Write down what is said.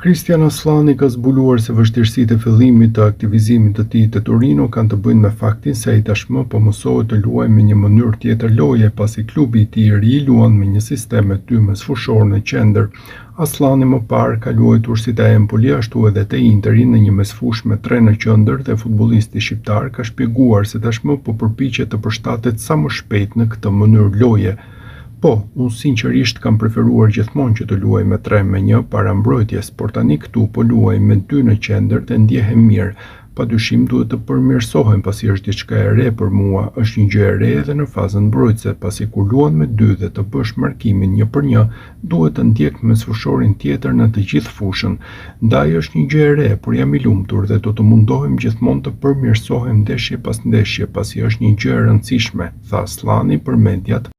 Christian Aslani ka zbuluar se vështirësitë e fillimit të aktivizimit të tij te Torino kanë të bëjnë me faktin se ai tashmë po mësohet të luajë në një mënyrë tjetër loje pasi klubi i tij i ri luan me një sistem me 2 mesfushorë në qendër. Aslani më parë ka luajtur si te Empoli ashtu edhe te Interi në një mesfushë me 3 në qendër dhe futbollisti shqiptar ka shpjeguar se tashmë po përpiqet të përshtatet sa më shpejt në këtë mënyrë loje. Po, unë sinqerisht kam preferuar gjithmonë që të luaj me 3-1 para mbrojtjes, por tani këtu po luaj me 2 në qendër dhe ndjehem mirë. Padyshim duhet të përmirësohem pasi është diçka e re për mua, është një gjë e re edhe në fazën mbrojtëse, pasi kur luan me 2 dhe të bësh markimin 1-1, duhet të ndjek mesfushorin tjetër në të gjithë fushën. Ndaj është një gjë e re, por jam i lumtur dhe do të mundohem gjithmonë të përmirësohem ndeshje pas ndeshje, pasi është një gjë e rëndësishme, tha Aslani për mediat